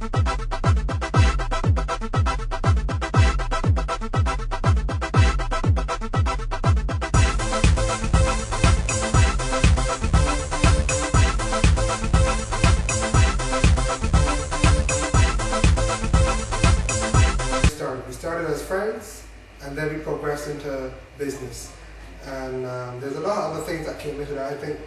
We started as friends, and then we progressed into business. And there's a lot of other things that came into that. I think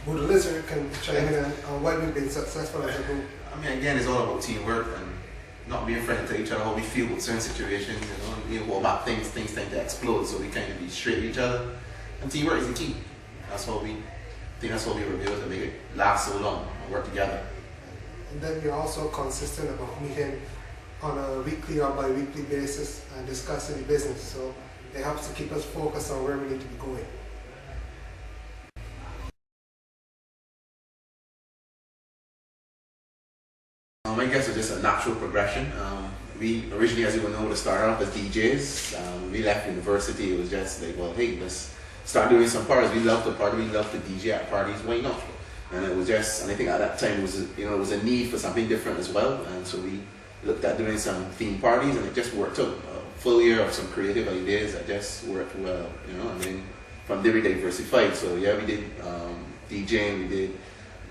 Buddha Lizard can chime in on why we've been successful as a group. I mean, again, it's all about teamwork and not being friendly to each other, how we feel with certain situations, you know, about things tend to explode, so we kind of be straight with each other. And teamwork is the key. That's what we think, that's what we were able to make it last so long and work together. And then we're also consistent about meeting on a weekly or bi-weekly basis and discussing the business. So it helps to keep us focused on where we need to be going. I guess it's just a natural progression. We originally, as you will know, started off as DJs. We left university, it was just like, well, hey, let's start doing some parties. We love to party, we love to DJ at parties, why not? And it was just, and I think at that time it was, it was a need for something different as well. And so we looked at doing some theme parties, and it just worked out. A full year of some creative ideas that just worked well, and then from there we diversified. So yeah, we did DJing, we did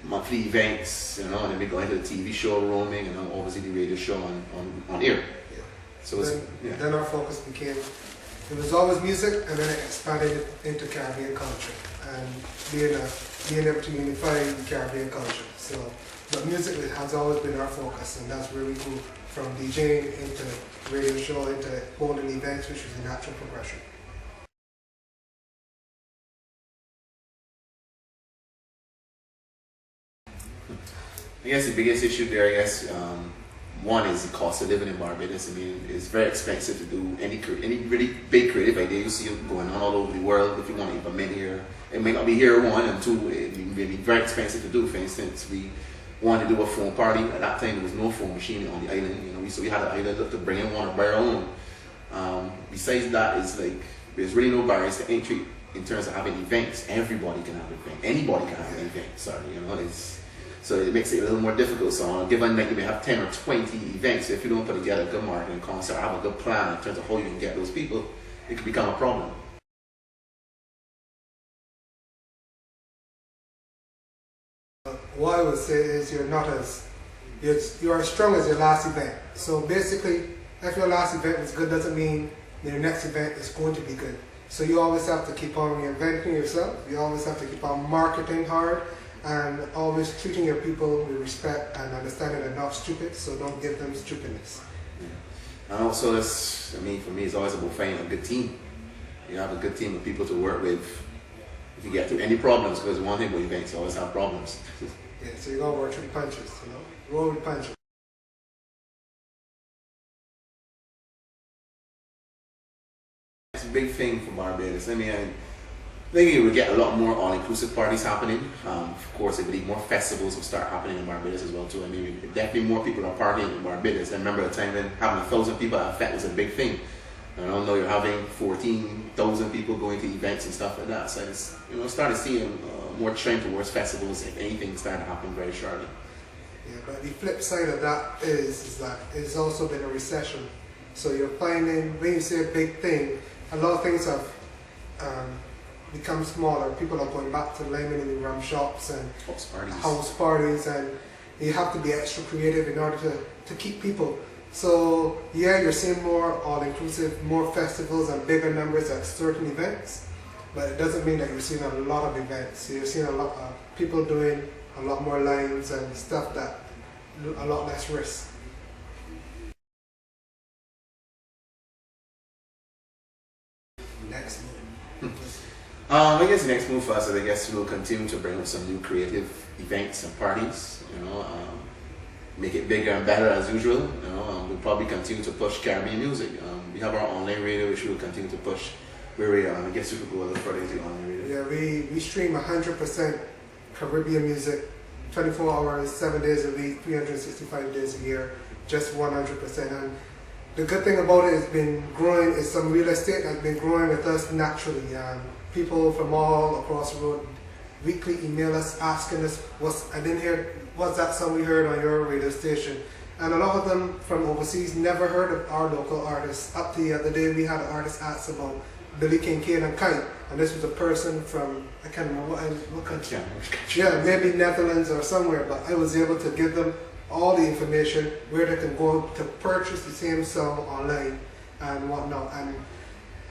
monthly events, and then we go into the TV show roaming, and obviously the radio show on air. Yeah. So then our focus became, it was always music, and then it expanded into Caribbean culture and being able to unify the Caribbean culture. So, but music has always been our focus, and that's where we grew from DJing into radio show into holding events, which was a natural progression. I guess the biggest issue there, I guess, one is the cost of living in Barbados. I mean, it's very expensive to do any really big creative idea you see going on all over the world. If you want to implement here, it may not be here, one, and two, it may be very expensive to do. For instance, we wanted to do a phone party. At that time, there was no phone machine on the island. So we had to either look to bring in one or buy our own. Besides that, it's like there's really no barriers to entry in terms of having events. Everybody can have an event. Anybody can have an event. Sorry, so it makes it a little more difficult. So on a given night, you may have 10 or 20 events. So if you don't put together a good marketing concert, have a good plan in terms of how you can get those people, it could become a problem. What I would say is you're as strong as your last event. So basically, if your last event was good, doesn't mean your next event is going to be good. So you always have to keep on reinventing yourself. You always have to keep on marketing hard, and always treating your people with respect and understanding they're not stupid, so don't give them stupidness. Yeah. And also, for me, it's always about finding a good team. You have a good team of people to work with. If you get through any problems, because one thing about events, you always have problems. Yeah, so you gotta work through the punches, roll with punches. It's a big thing for Barbados. I think you would get a lot more all-inclusive parties happening. Of course, I believe more festivals will start happening in Barbados as well too. Definitely more people are partying in Barbados. I remember a time when having 1,000 people at a fete was a big thing. I don't know, you're having 14,000 people going to events and stuff like that. So it's, started seeing more trend towards festivals. If anything, started to happen very shortly. Yeah, but the flip side of that is that it's also been a recession. So you're finding, when you say a big thing, a lot of things have become smaller. People are going back to lemon in the rum shops and house parties, and you have to be extra creative in order to keep people. So yeah, you're seeing more all-inclusive, more festivals and bigger numbers at certain events, but it doesn't mean that you're seeing a lot of events. So you're seeing a lot of people doing a lot more lines and stuff that a lot less risk. Next move. I guess the next move for us is, I guess, we'll continue to bring up some new creative events and parties. Make it bigger and better as usual. We'll probably continue to push Caribbean music. We have our online radio, which we'll continue to push. I guess we could go a little further into online radio. Yeah, we stream 100% Caribbean music, 24 hours, 7 days a week, 365 days a year, just 100%. And the good thing about it has been growing, is some real estate has been growing with us naturally. People from all across the road weekly email us asking us, what's that song we heard on your radio station? And a lot of them from overseas never heard of our local artists. Up to the other day, we had an artist ask about Billy Kincaid and Kite, and this was a person from, I can't remember what country. Yeah, maybe Netherlands or somewhere, but I was able to give them all the information where they can go to purchase the same song online and whatnot. And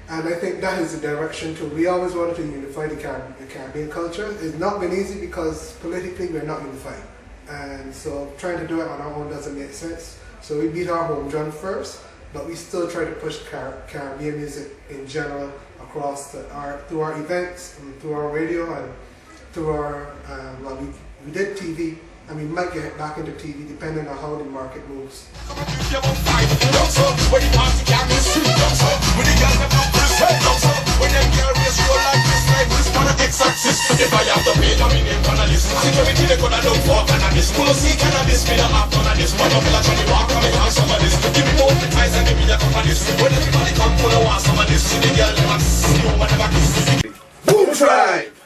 I think that is the direction too. We always wanted to unify the Caribbean culture. It's not been easy because politically we're not unified. And so trying to do it on our own doesn't make sense. So we beat our home drum first, but we still try to push Caribbean music in general across through our events, and through our radio, and through our, we did TV, and we might get back into TV depending on how the market moves. If I have to pay, I'm in the cannabis. Security, they gonna look for cannabis. Pull see cannabis, me the half on this. One of the actually walk on me, have some of this. Give me both the ties and give me the companies. When everybody come, pull a want some of this. See the girl, you whatever. BoomTribe!